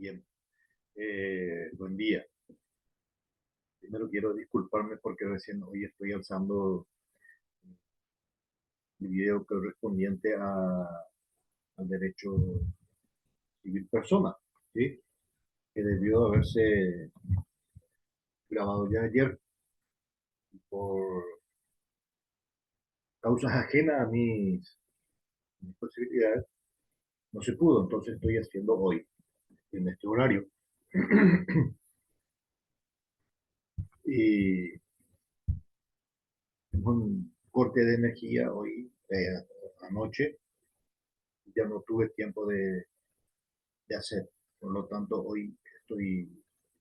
Bien, buen día. Primero quiero disculparme porque recién hoy estoy alzando el video correspondiente al derecho civil persona, ¿sí? Que debió haberse grabado ya ayer por causas ajenas a mis posibilidades. No se pudo, entonces estoy haciendo hoy, en este horario. Y tengo un corte de energía hoy, anoche, ya no tuve tiempo de hacer. Por lo tanto, hoy estoy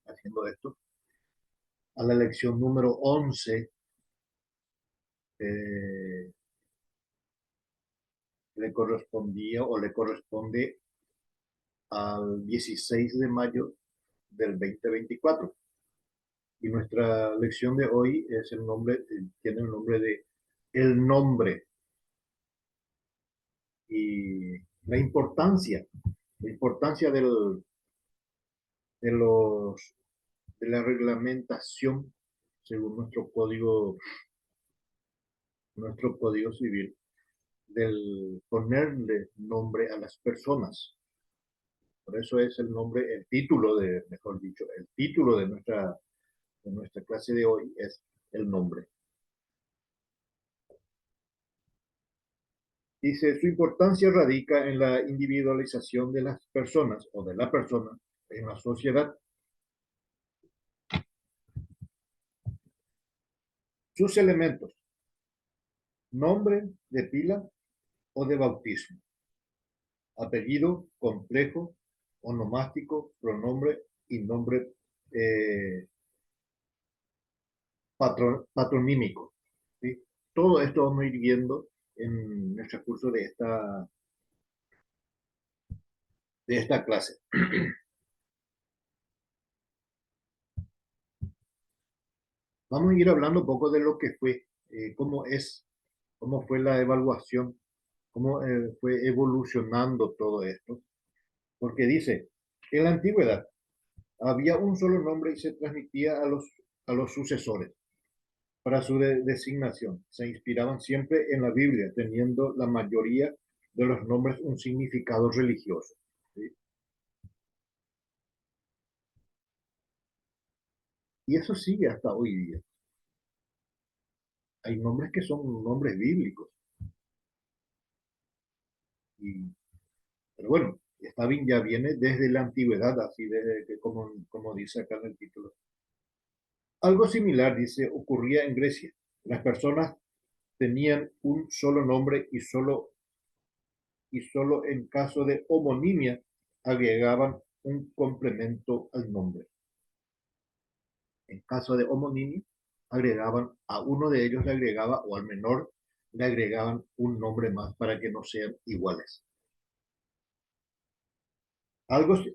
haciendo esto. A la lección número 11 eh, le correspondía o le corresponde al 16 de mayo del 2024. Y nuestra lección de hoy es el nombre, tiene el nombre de El nombre y la importancia de los de la reglamentación según nuestro código civil, del ponerle nombre a las personas. Por eso es el nombre, el título de, mejor dicho, el título de nuestra clase de hoy es el nombre. Dice, su importancia radica en la individualización de las personas o de la persona en la sociedad. Sus elementos, nombre de pila o de bautismo, apellido complejo, onomástico, pronombre y nombre patronímico. ¿Sí? Todo esto vamos a ir viendo en el transcurso de esta clase. Vamos a ir hablando un poco de lo que fue, cómo fue la evaluación, cómo fue evolucionando todo esto. Porque dice, en la antigüedad había un solo nombre y se transmitía a los sucesores para su designación. Se inspiraban siempre en la Biblia, teniendo la mayoría de los nombres un significado religioso. ¿Sí? Y eso sigue hasta hoy día. Hay nombres que son nombres bíblicos. Y, pero bueno, esta ya viene desde la antigüedad, así desde que, como dice acá en el título. Algo similar, dice, ocurría en Grecia. Las personas tenían un solo nombre y solo en caso de homonimia agregaban un complemento al nombre. En caso de homonimia, agregaban a uno de ellos, le agregaba, o al menor, le agregaban un nombre más para que no sean iguales.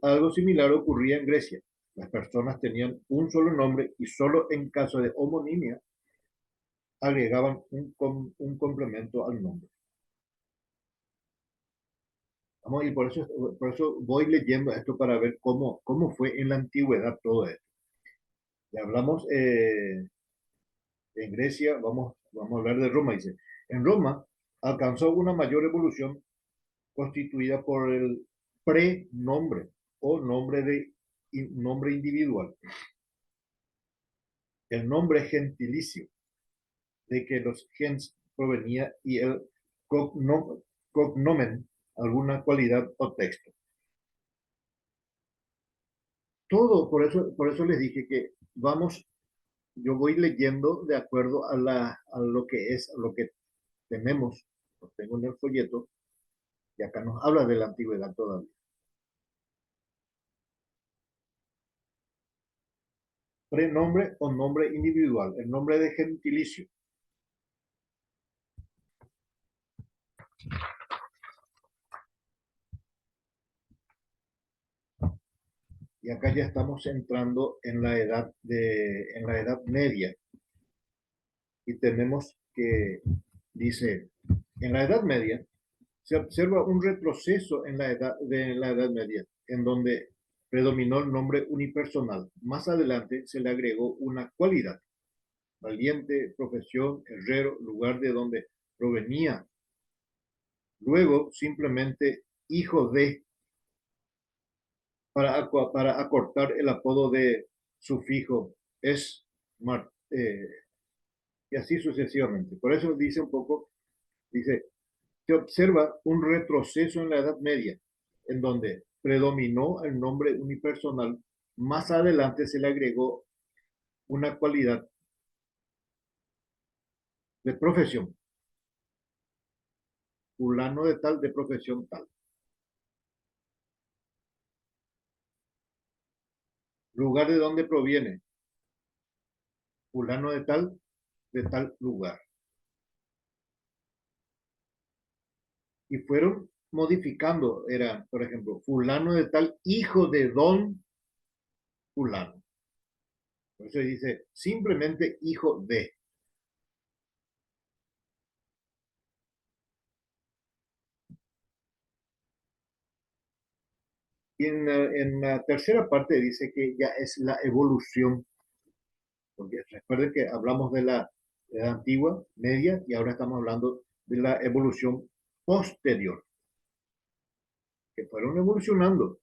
Algo similar ocurría en Grecia. Las personas tenían un solo nombre y solo en caso de homonimia agregaban un complemento al nombre. Vamos, y por eso voy leyendo esto para ver cómo fue en la antigüedad todo esto. Ya hablamos en Grecia, vamos a hablar de Roma. Dice, en Roma alcanzó una mayor evolución constituida por el prenombre o nombre individual, el nombre gentilicio, de que los gens provenía y el cognomen, alguna cualidad o texto. Todo, por eso les dije que yo voy leyendo de acuerdo a lo que es, a lo que tenemos, lo tengo en el folleto, y acá nos habla de la antigüedad todavía. Prenombre o nombre individual, el nombre de gentilicio. Y acá ya estamos entrando en en la edad media. Y tenemos que, dice, en la edad media se observa un retroceso en la edad media, en donde predominó el nombre unipersonal. Más adelante se le agregó una cualidad: valiente, profesión, herrero, lugar de donde provenía. Luego, simplemente hijo de, para acortar el apodo de sufijo, es, y así sucesivamente. Por eso dice un poco, dice, se observa un retroceso en la Edad Media, en donde predominó el nombre unipersonal. Más adelante se le agregó una cualidad de profesión, fulano de tal, de profesión tal. Lugar de donde proviene, fulano de tal lugar. Y fueron modificando, era, por ejemplo, fulano de tal, hijo de don fulano. Por eso dice simplemente hijo de. Y en la tercera parte dice que ya es la evolución, porque recuerden que hablamos de la antigua, media, y ahora estamos hablando de la evolución posterior, que fueron evolucionando.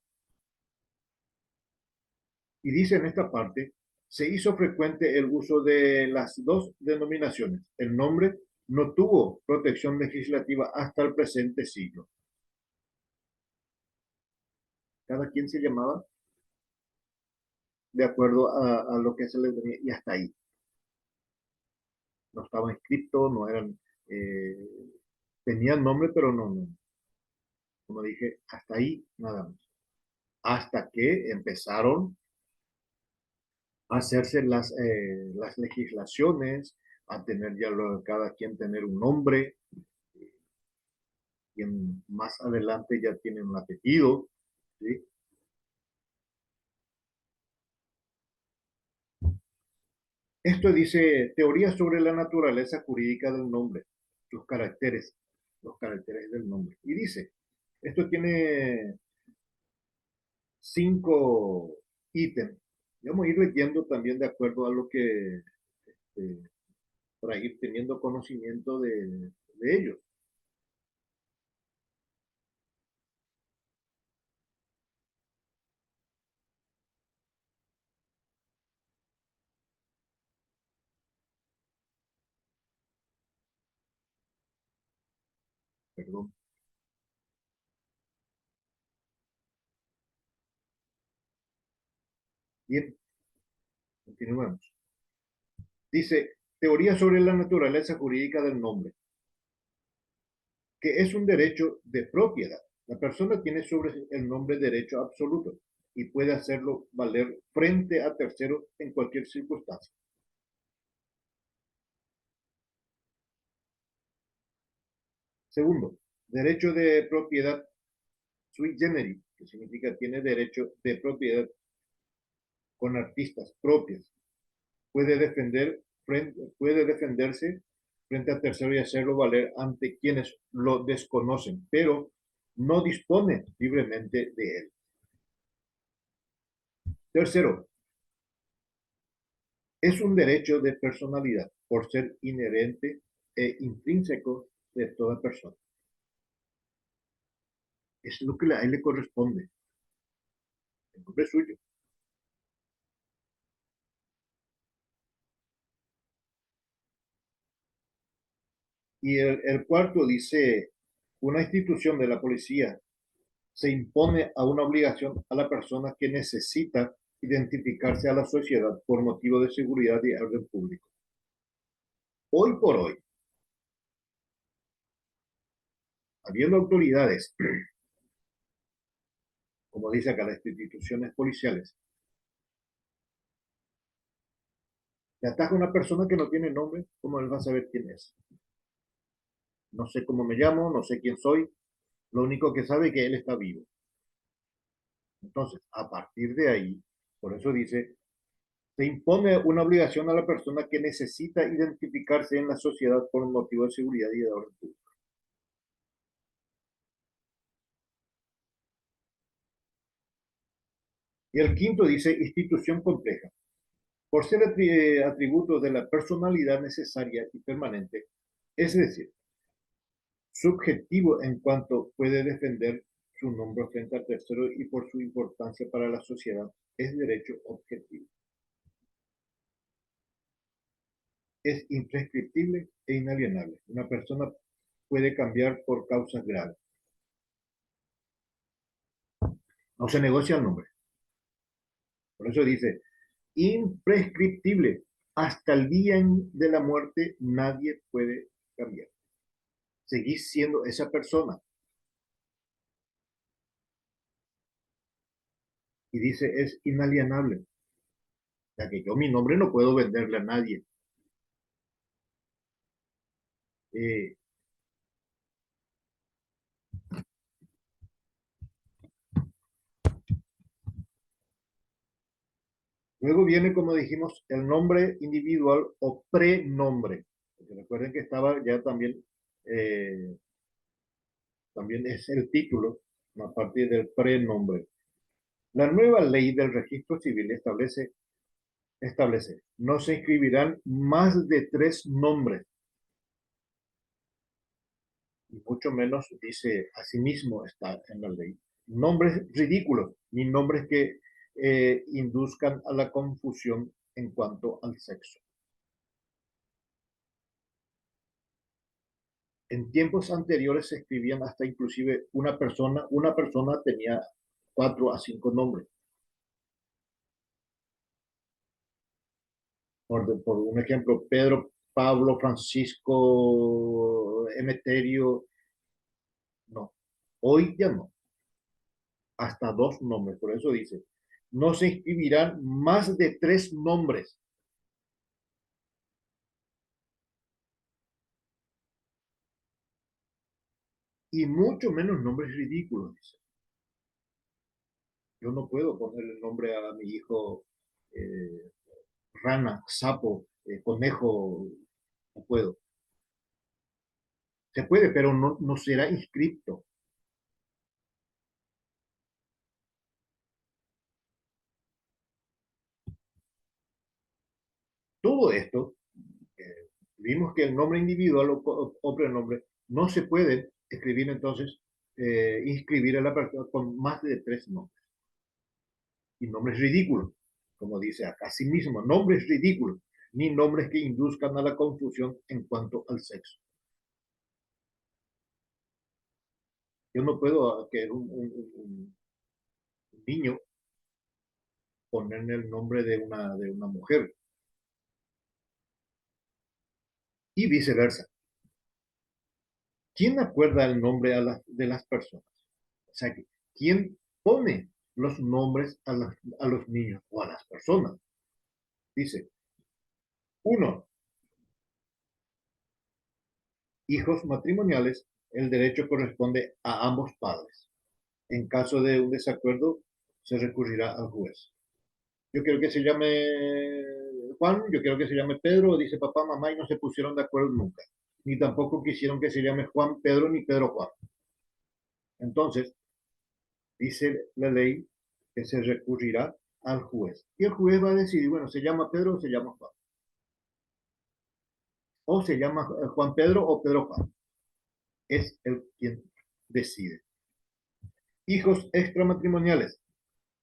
Y dice en esta parte, se hizo frecuente el uso de las dos denominaciones. El nombre no tuvo protección legislativa hasta el presente siglo. Cada quien se llamaba de acuerdo a lo que se les venía, y hasta ahí. No estaba inscrito, no eran, eh, tenían nombre, pero no, como dije, hasta ahí nada más. Hasta que empezaron a hacerse las legislaciones, a tener ya cada quien tener un nombre, y más adelante ya tienen un apellido, ¿sí? Esto dice teoría sobre la naturaleza jurídica del nombre, sus caracteres, los caracteres del nombre. Y dice, esto tiene 5 ítems. Vamos a ir leyendo también de acuerdo a lo que, eh, para ir teniendo conocimiento de ellos. Perdón. Bien, continuamos. Dice, teoría sobre la naturaleza jurídica del nombre, que es un derecho de propiedad. La persona tiene sobre el nombre derecho absoluto y puede hacerlo valer frente a terceros en cualquier circunstancia. Segundo, derecho de propiedad sui generis, que significa tiene derecho de propiedad con artistas propias. Puede defenderse frente a terceros y hacerlo valer ante quienes lo desconocen, pero no dispone libremente de él. Tercero, es un derecho de personalidad por ser inherente e intrínseco de toda persona. Es lo que a él le corresponde, el nombre es suyo. Y el cuarto dice, una institución de la policía se impone a una obligación a la persona que necesita identificarse a la sociedad por motivo de seguridad y orden público. Hoy por hoy, habiendo autoridades, como dice acá, las instituciones policiales, le ataca a una persona que no tiene nombre, ¿cómo él va a saber quién es? No sé cómo me llamo, no sé quién soy, lo único que sabe es que él está vivo. Entonces, a partir de ahí, por eso dice, se impone una obligación a la persona que necesita identificarse en la sociedad por un motivo de seguridad y de orden público. Y el quinto dice institución compleja. Por ser atributo de la personalidad necesaria y permanente, es decir, subjetivo en cuanto puede defender su nombre frente al tercero y por su importancia para la sociedad, es derecho objetivo. Es imprescriptible e inalienable. Una persona puede cambiar por causas graves. No se negocia el nombre. Por eso dice, imprescriptible. Hasta el día de la muerte nadie puede cambiar. Seguís siendo esa persona. Y dice, es inalienable. O sea que yo mi nombre no puedo venderle a nadie. Eh, Luego viene, como dijimos, el nombre individual o prenombre. Porque recuerden que estaba ya también es el título a partir del prenombre. La nueva ley del registro civil establece, no se inscribirán más de 3 nombres, y mucho menos dice, asimismo está en la ley, nombres ridículos, ni nombres que induzcan a la confusión en cuanto al sexo. En tiempos anteriores se escribían hasta inclusive una persona tenía 4 a 5 nombres. Por un ejemplo, Pedro, Pablo, Francisco, Emeterio, no. Hoy ya no. Hasta 2 nombres. Por eso dice, no se inscribirán más de 3 nombres. Y mucho menos nombres ridículos, dice. Yo no puedo ponerle nombre a mi hijo eh, rana, sapo, conejo, no puedo. Se puede, pero no será inscripto. Todo esto, vimos que el nombre individual o prenombre no se puede escribir entonces, inscribir a la persona con más de 3 nombres. Y nombres ridículos, como dice acá, sí mismo, nombres ridículos, ni nombres que induzcan a la confusión en cuanto al sexo. Yo no puedo que un niño ponerle el nombre de una mujer y viceversa. ¿Quién acuerda el nombre de las personas? O sea, ¿quién pone los nombres a los niños o a las personas? Dice, uno, hijos matrimoniales, el derecho corresponde a ambos padres. En caso de un desacuerdo, se recurrirá al juez. Yo quiero que se llame Juan, yo quiero que se llame Pedro, dice papá, mamá, y no se pusieron de acuerdo nunca. Ni tampoco quisieron que se llame Juan Pedro ni Pedro Juan. Entonces, dice la ley que se recurrirá al juez. Y el juez va a decidir, bueno, se llama Pedro o se llama Juan. O se llama Juan Pedro o Pedro Juan. Es el quien decide. Hijos extramatrimoniales.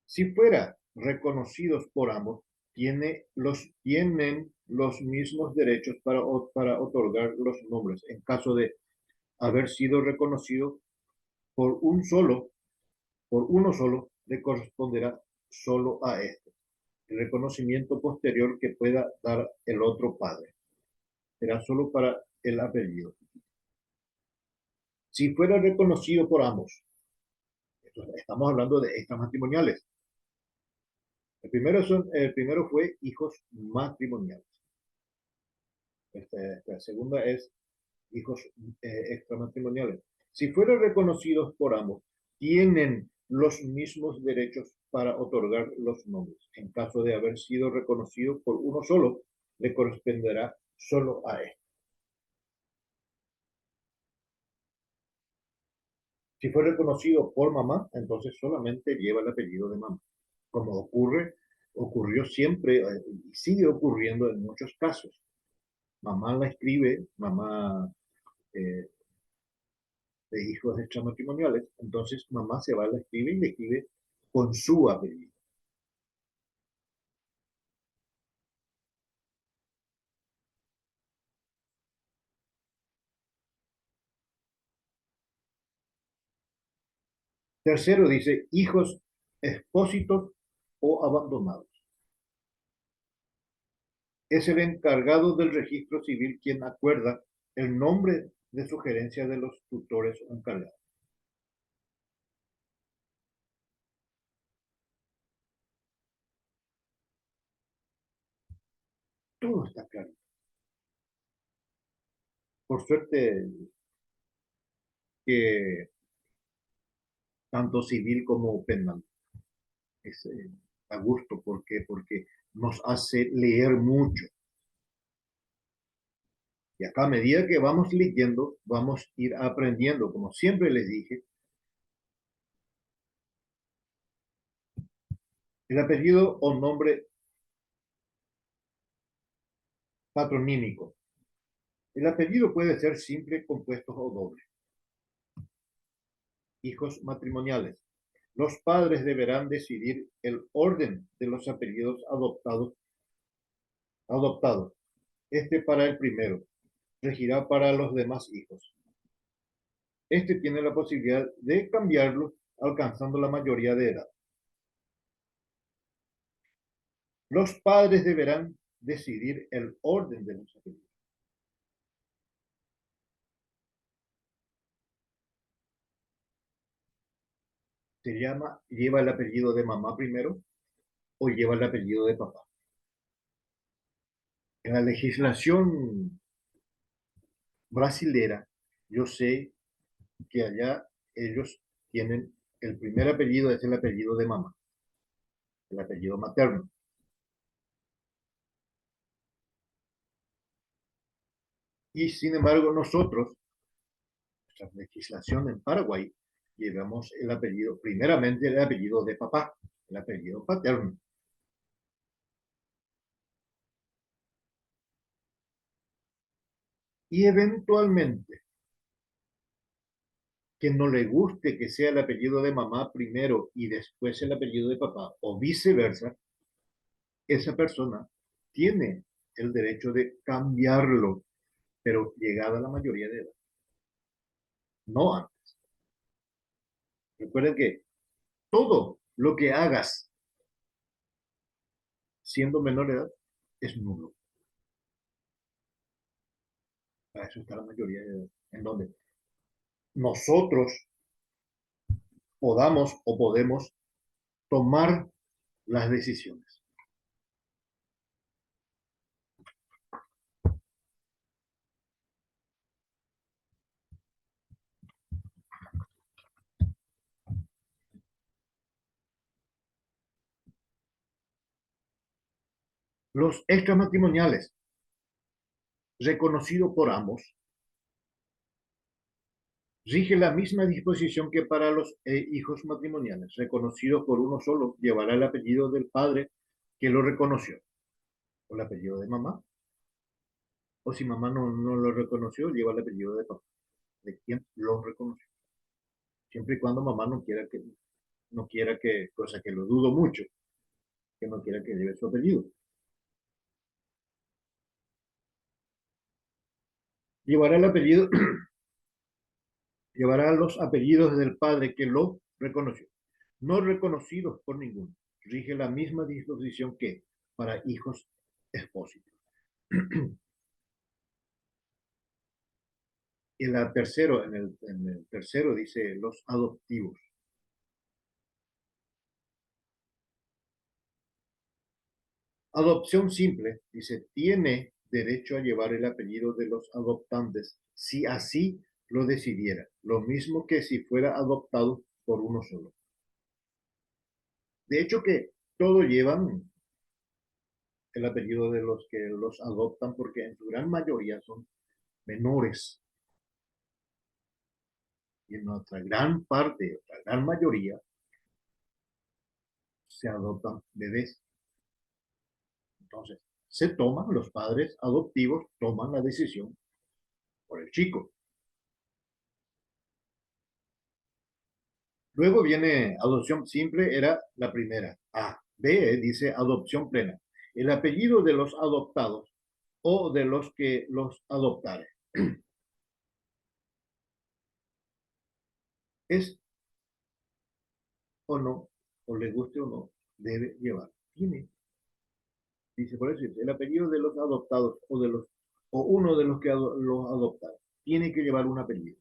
Si fuera reconocidos por ambos, tienen los mismos derechos para otorgar los nombres. En caso de haber sido reconocido por por uno solo, le corresponderá solo a este. El reconocimiento posterior que pueda dar el otro padre será solo para el apellido. Si fuera reconocido por ambos, estamos hablando de extramatrimoniales. El primero fue hijos matrimoniales. Esta segunda es hijos extramatrimoniales. Si fueran reconocidos por ambos, tienen los mismos derechos para otorgar los nombres. En caso de haber sido reconocido por uno solo, le corresponderá solo a él. Si fue reconocido por mamá, entonces solamente lleva el apellido de mamá. como ocurrió siempre y sigue ocurriendo en muchos casos. Mamá la escribe, mamá eh, de hijos extramatrimoniales, entonces mamá se va, la escribe y le escribe con su apellido. Tercero dice hijos expósitos o abandonados. Es el encargado del registro civil quien acuerda el nombre de sugerencia de los tutores o encargados. Todo está claro. Por suerte que tanto civil como penal es a gusto. ¿Por qué? Porque nos hace leer mucho. Y acá a medida que vamos leyendo, vamos a ir aprendiendo. Como siempre les dije, el apellido o nombre patronímico. El apellido puede ser simple, compuesto o doble. Hijos matrimoniales. Los padres deberán decidir el orden de los apellidos adoptados. Este para el primero, regirá para los demás hijos. Este tiene la posibilidad de cambiarlo alcanzando la mayoría de edad. Los padres deberán decidir el orden de los apellidos. Lleva el apellido de mamá primero o lleva el apellido de papá. En la legislación brasilera, yo sé que allá ellos tienen el primer apellido, es el apellido de mamá, el apellido materno. Y sin embargo, nosotros, nuestra legislación en Paraguay, llevamos el apellido, primeramente el apellido de papá, el apellido paterno. Y eventualmente, que no le guste que sea el apellido de mamá primero y después el apellido de papá, o viceversa, esa persona tiene el derecho de cambiarlo, pero llegada a la mayoría de edad, no antes. Recuerden que todo lo que hagas siendo menor de edad es nulo. Para eso está la mayoría de edad, en donde nosotros podamos o podemos tomar las decisiones. Los extramatrimoniales, reconocido por ambos, rige la misma disposición que para los hijos matrimoniales, reconocidos por uno solo, llevará el apellido del padre que lo reconoció, o el apellido de mamá, o si mamá no lo reconoció, lleva el apellido de papá, de quien lo reconoció. Siempre y cuando mamá no quiera que, cosa que lo dudo mucho, que no quiera que lleve su apellido. Llevará el apellido, llevará los apellidos del padre que lo reconoció, no reconocidos por ninguno. Rige la misma disposición que para hijos expósitos. En el tercero dice los adoptivos. Adopción simple, dice, tiene derecho a llevar el apellido de los adoptantes si así lo decidiera, lo mismo que si fuera adoptado por uno solo. De hecho que todos llevan el apellido de los que los adoptan porque en su gran mayoría son menores y en otra gran parte, otra gran mayoría se adoptan bebés. Entonces, los padres adoptivos toman la decisión por el chico. Luego viene adopción simple, era la primera. A. B dice adopción plena. El apellido de los adoptados o de los que los adoptaren. Es o no, o le guste o no, debe llevar. Tiene, dice por eso, el apellido de los adoptados o uno de los que los adoptaron. Tiene que llevar un apellido.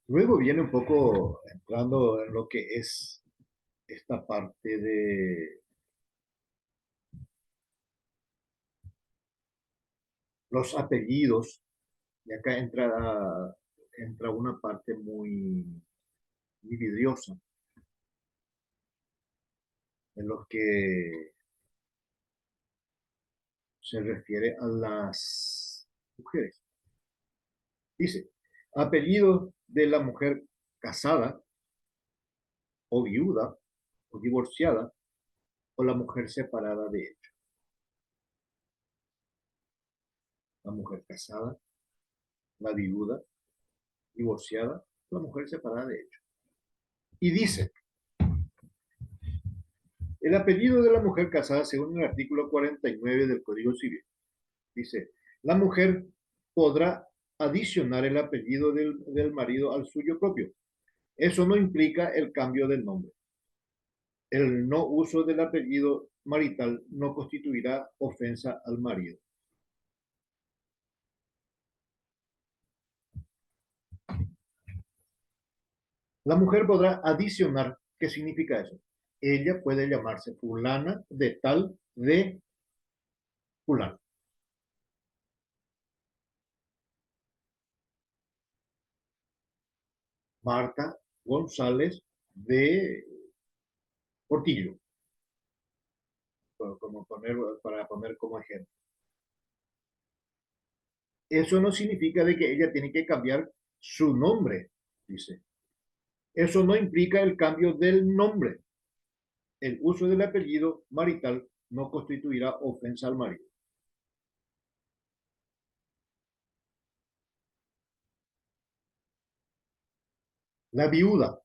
Luego viene un poco entrando en lo que es esta parte de los apellidos, y acá entra una parte muy vidriosa, en los que se refiere a las mujeres. Dice, apellido de la mujer casada o viuda o divorciada o la mujer separada de hecho. La mujer casada, la viuda, divorciada, la mujer separada de hecho. Y dice, el apellido de la mujer casada, según el artículo 49 del Código Civil, dice, la mujer podrá adicionar el apellido del marido al suyo propio. Eso no implica el cambio del nombre. El no uso del apellido marital no constituirá ofensa al marido. La mujer podrá adicionar. ¿Qué significa eso? Ella puede llamarse fulana de tal de fulano. Marta González de Portillo, para poner como ejemplo. Eso no significa de que ella tiene que cambiar su nombre, dice. Eso no implica el cambio del nombre. El uso del apellido marital no constituirá ofensa al marido. La viuda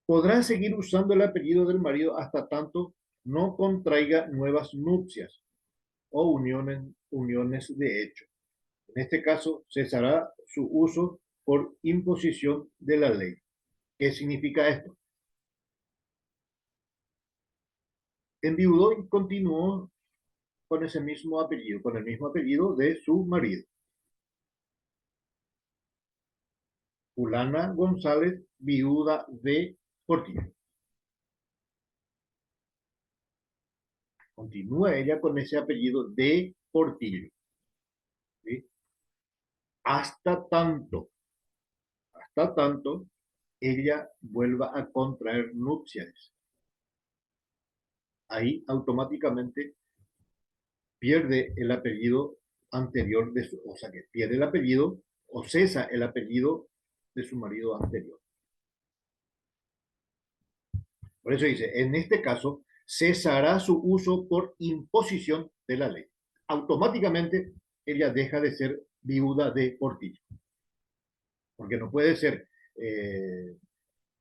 podrá seguir usando el apellido del marido hasta tanto no contraiga nuevas nupcias o uniones de hecho. En este caso, cesará su uso por imposición de la ley. ¿Qué significa esto? Enviudó y continuó con ese mismo apellido, con el mismo apellido de su marido. Fulana González, viuda de Portillo. Continúa ella con ese apellido de Portillo. ¿Sí? Hasta tanto, hasta tanto, ella vuelva a contraer nupcias. Ahí automáticamente pierde el apellido anterior o sea que pierde el apellido o cesa el apellido de su marido anterior. Por eso dice, en este caso, cesará su uso por imposición de la ley. Automáticamente ella deja de ser viuda de Portillo. Porque no puede ser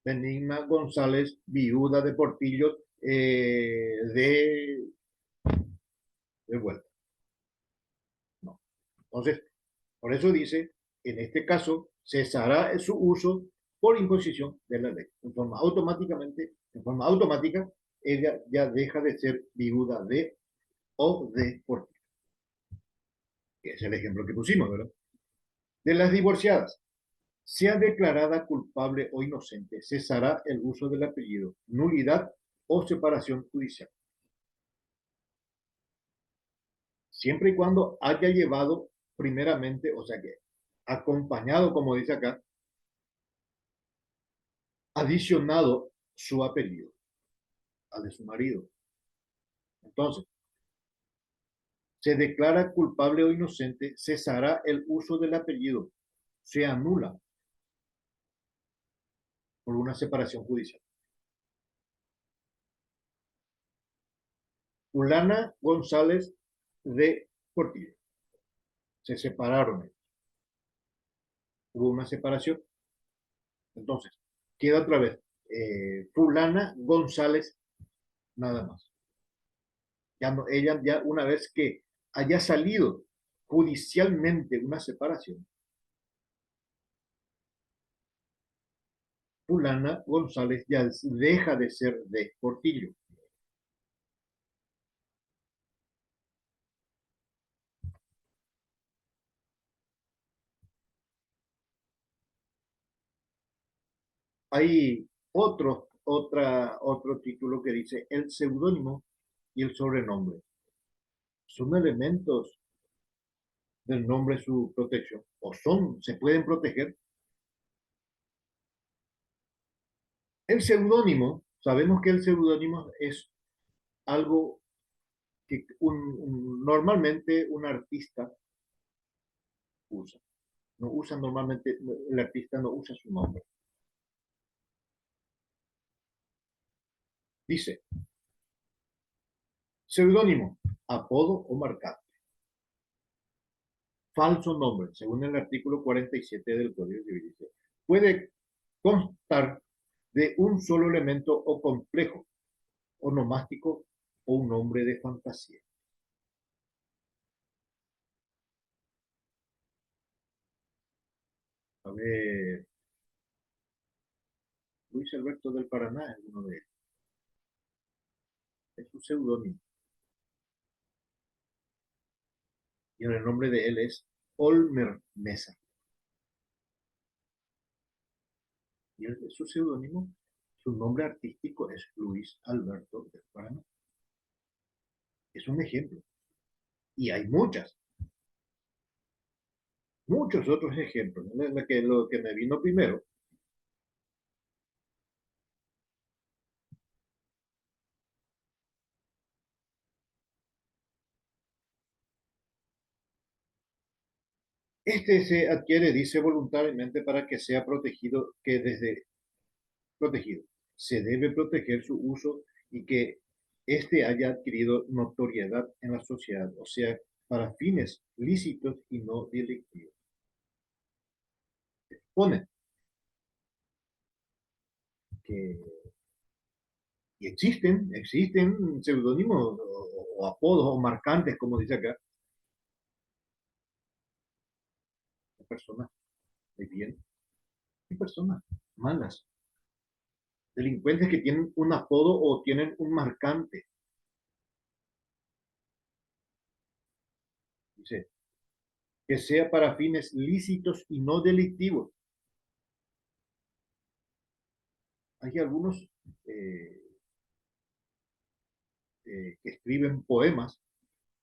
Benigna González, viuda de Portillo, de vuelta. No. Entonces, por eso dice, en este caso, cesará su uso por imposición de la ley. En forma automática, ella ya deja de ser viuda de o de Portillo. Es el ejemplo que pusimos, ¿verdad? De las divorciadas, sea declarada culpable o inocente, cesará el uso del apellido, nulidad o separación judicial. Siempre y cuando haya llevado primeramente, o sea que acompañado, como dice acá, adicionado su apellido al de su marido. Entonces, se declara culpable o inocente, cesará el uso del apellido, se anula por una separación judicial. Fulana González de Portillo. Se separaron. Hubo una separación. Entonces, queda otra vez. Fulana González, nada más. Ya no, ella ya una vez que haya salido judicialmente una separación, Fulana González ya deja de ser de Portillo. Hay otro título que dice el seudónimo y el sobrenombre. Son elementos del nombre su protección. Se pueden proteger. El seudónimo, sabemos que el seudónimo es algo que normalmente un artista usa. No usa normalmente, el artista no usa su nombre. Dice, seudónimo, apodo o marcado. Falso nombre, según el artículo 47 del Código Civil, dice, puede constar de un solo elemento o complejo, onomástico o un nombre de fantasía. A ver, Luis Alberto del Paraná es uno de ellos. Es un seudónimo. Y el nombre de él es Olmer Mesa. Y su seudónimo, su nombre artístico es Luis Alberto del Paraná. Es un ejemplo. Y hay muchos otros ejemplos. Lo que me vino primero. Este se adquiere, dice voluntariamente, para que sea protegido, que desde protegido. Se debe proteger su uso y que éste haya adquirido notoriedad en la sociedad, o sea, para fines lícitos y no delictivos. Pone que y existen seudónimos o apodos o marcantes, como dice acá, de personas de bien y personas malas, delincuentes que tienen un apodo o tienen un marcante. Dice, que sea para fines lícitos y no delictivos. Hay algunos que escriben poemas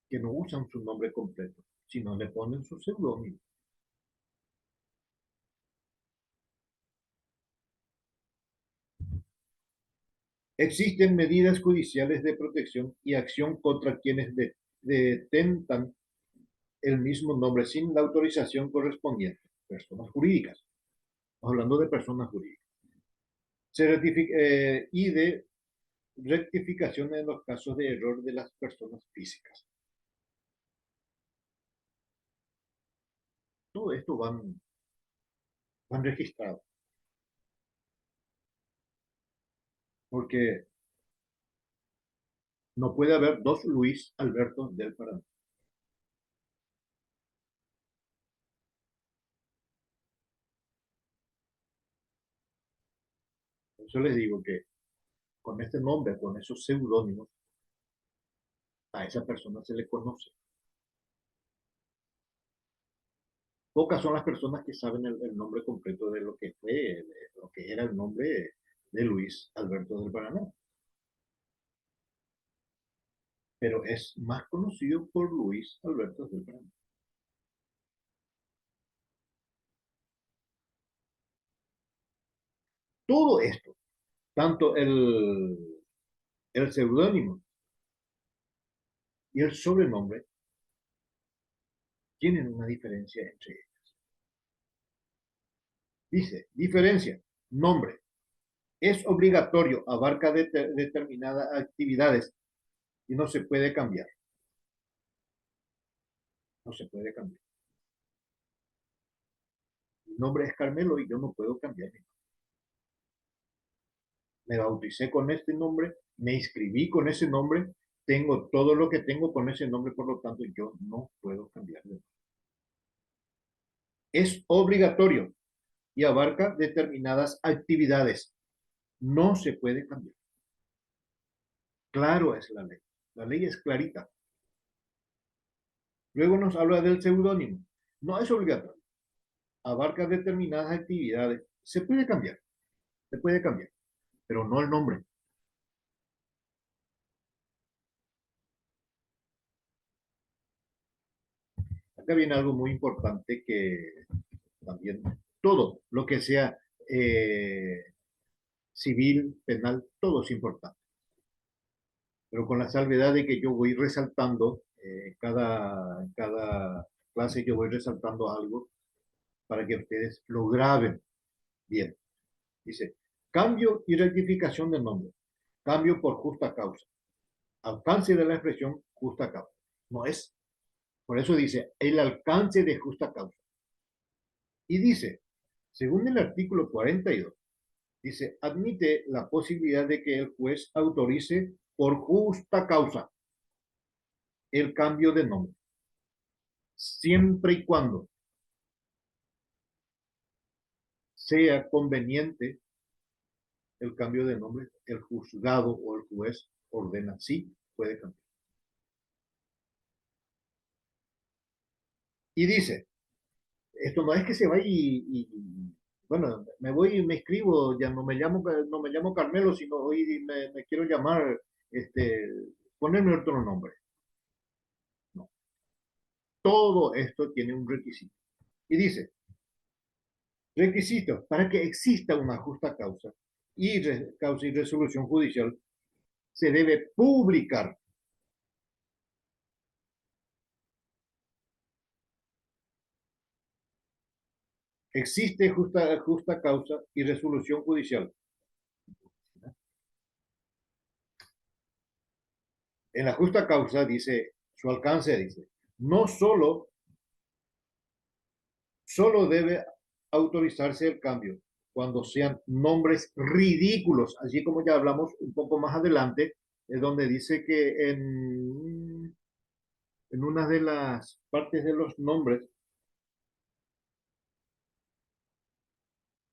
que no usan su nombre completo, sino le ponen su seudónimo. Existen medidas judiciales de protección y acción contra quienes detentan el mismo nombre sin la autorización correspondiente. Personas jurídicas. Estamos hablando de personas jurídicas. Y de rectificación en los casos de error de las personas físicas. Todo esto van registrados. Porque no puede haber dos Luis Alberto del Paraná. Por eso les digo que con este nombre, con esos seudónimos, a esa persona se le conoce. Pocas son las personas que saben el nombre completo de lo que fue, de lo que era el nombre de Luis Alberto del Paraná. Pero es más conocido por Luis Alberto del Paraná. Todo esto, tanto el seudónimo y el sobrenombre, tienen una diferencia entre ellos. Dice, diferencia, nombre. Es obligatorio, abarca determinadas actividades y no se puede cambiar. No se puede cambiar. Mi nombre es Carmelo y yo no puedo cambiar. Me bauticé con este nombre, me inscribí con ese nombre, tengo todo lo que tengo con ese nombre, por lo tanto yo no puedo cambiarlo. Es obligatorio y abarca determinadas actividades. No se puede cambiar. Claro es la ley. La ley es clarita. Luego nos habla del seudónimo. No es obligatorio. Abarca determinadas actividades. se puede cambiar, pero no el nombre. Acá viene algo muy importante que también todo lo que sea civil, penal, todo es importante. Pero con la salvedad de que yo voy resaltando, cada clase yo voy resaltando algo para que ustedes lo graben bien. Dice, cambio y rectificación de nombre. Cambio por justa causa. Alcance de la expresión justa causa. No es. Por eso dice, el alcance de justa causa. Y dice, según el artículo 42, dice, admite la posibilidad de que el juez autorice por justa causa el cambio de nombre, siempre y cuando sea conveniente el cambio de nombre, el juzgado o el juez ordena, sí, puede cambiar. Y dice, esto no es que se vaya bueno, me voy y me escribo, ya no me llamo Carmelo, sino hoy me quiero llamar, este, ponerme otro nombre. No, todo esto tiene un requisito. Y dice, requisitos para que exista una justa causa y resolución judicial, se debe publicar. Existe justa causa y resolución judicial. En la justa causa dice, su alcance dice, no solo debe autorizarse el cambio cuando sean nombres ridículos, así como ya hablamos un poco más adelante, es donde dice que en una de las partes de los nombres,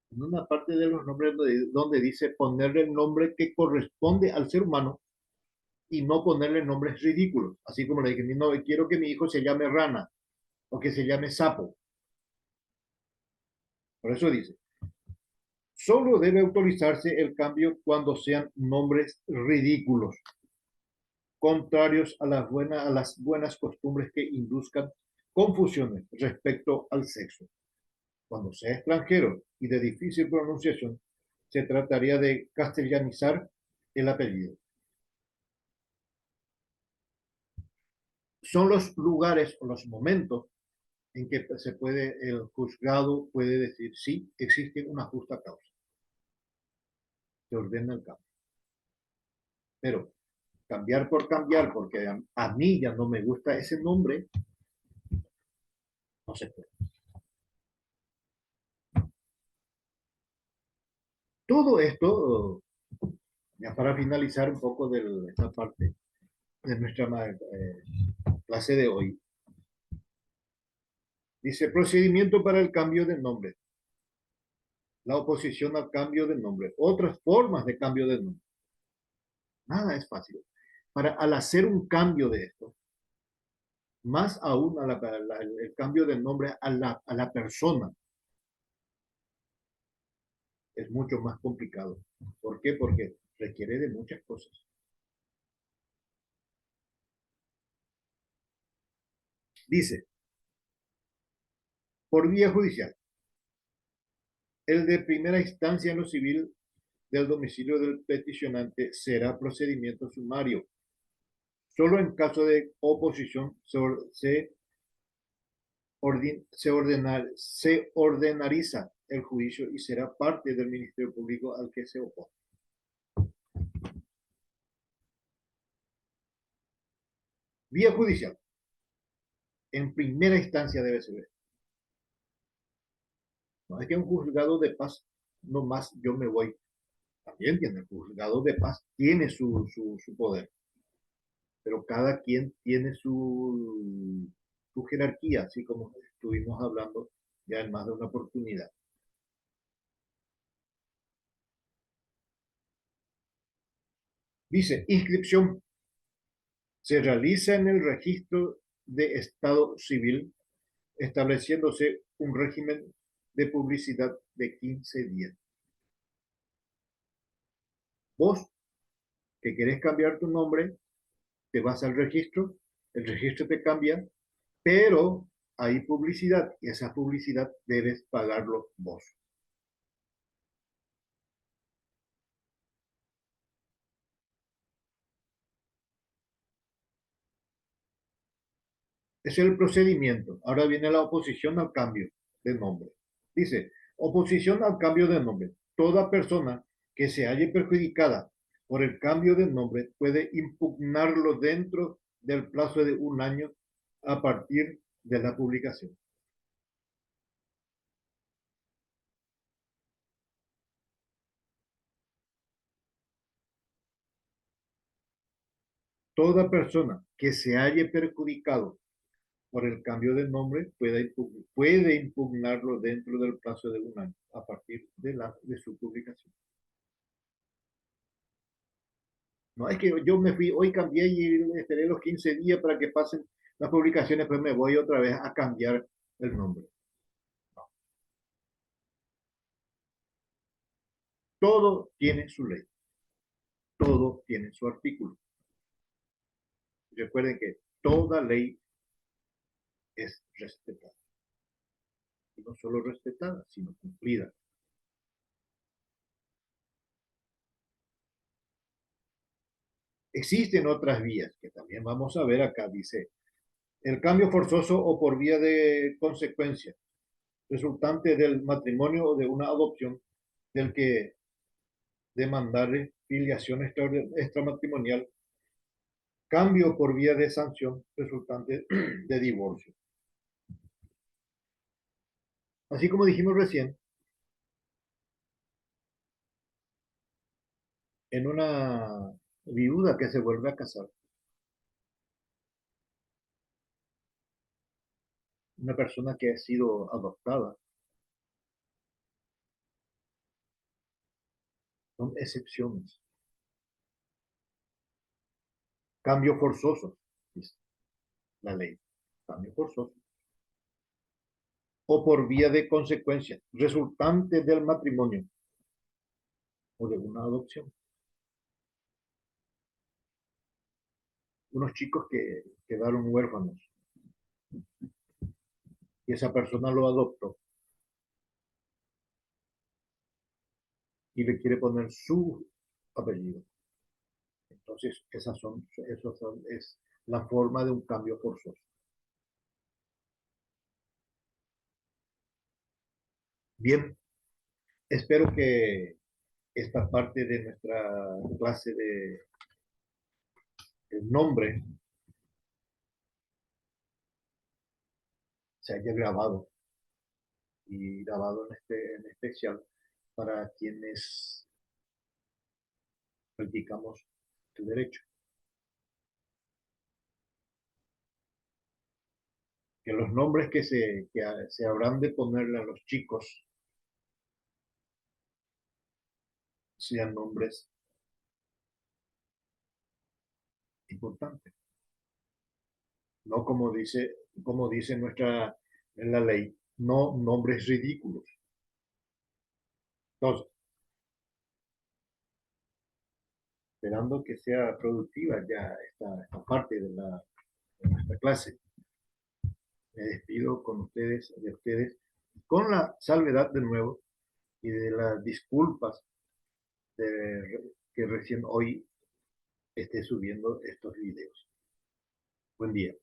en una parte de los nombres donde dice ponerle el nombre que corresponde al ser humano y no ponerle nombres ridículos, así como le dije, no, quiero que mi hijo se llame rana o que se llame sapo. Por eso dice, solo debe autorizarse el cambio cuando sean nombres ridículos, contrarios a las buenas costumbres que induzcan confusiones respecto al sexo. Cuando sea extranjero y de difícil pronunciación, se trataría de castellanizar el apellido. Son los lugares o los momentos en que el juzgado puede decir sí, existe una justa causa. Se ordena el cambio. Pero cambiar por cambiar, porque a mí ya no me gusta ese nombre, no se puede. Todo esto, ya para finalizar un poco de esta parte de nuestra clase de hoy, dice procedimiento para el cambio de nombre, la oposición al cambio de nombre, otras formas de cambio de nombre. Nada es fácil. Al hacer un cambio de esto, más aún el cambio de nombre a la persona, es mucho más complicado. ¿Por qué? Porque requiere de muchas cosas. Dice, por vía judicial, el de primera instancia en lo civil del domicilio del peticionante será procedimiento sumario. Solo en caso de oposición se ordenariza el juicio y será parte del Ministerio Público al que se opone. Vía judicial. En primera instancia debe ser. No es que un juzgado de paz, no más yo me voy. También tiene el juzgado de paz, tiene su poder, pero cada quien tiene su jerarquía, así como estuvimos hablando ya en más de una oportunidad. Dice, inscripción se realiza en el registro de Estado Civil, estableciéndose un régimen de publicidad de 15 días. Vos, que querés cambiar tu nombre, te vas al registro, el registro te cambia, pero hay publicidad y esa publicidad debes pagarlo vos. Ese es el procedimiento. Ahora viene la oposición al cambio de nombre. Dice, oposición al cambio de nombre. Toda persona que se halle perjudicada por el cambio de nombre puede impugnarlo dentro del plazo de un año a partir de la publicación. Toda persona que se halle perjudicado por el cambio de nombre puede impugnarlo dentro del plazo de un año a partir de su publicación. No es que yo me fui, hoy cambié y esperé los 15 días para que pasen las publicaciones, pues me voy otra vez a cambiar el nombre. No. Todo tiene su ley, todo tiene su artículo. Recuerden que toda ley es respetada. Y no solo respetada, sino cumplida. Existen otras vías que también vamos a ver acá, dice, el cambio forzoso o por vía de consecuencia, resultante del matrimonio o de una adopción, del que demandarle filiación extramatrimonial, cambio por vía de sanción resultante de divorcio. Así como dijimos recién, en una viuda que se vuelve a casar, una persona que ha sido adoptada, son excepciones. Cambio forzoso, dice la ley. Cambio forzoso. O por vía de consecuencia, resultante del matrimonio o de una adopción. Unos chicos que quedaron huérfanos y esa persona lo adoptó y le quiere poner su apellido. Entonces, es la forma de un cambio forzoso. Bien, espero que esta parte de nuestra clase de el nombre se haya grabado y grabado en especial para quienes practicamos el derecho. Que los nombres que se habrán de ponerle a los chicos sean nombres importantes, no como dice en la ley, no nombres ridículos. Entonces, esperando que sea productiva ya esta parte de nuestra clase, me despido de ustedes, con la salvedad de nuevo y de las disculpas que recién hoy esté subiendo estos videos. Buen día.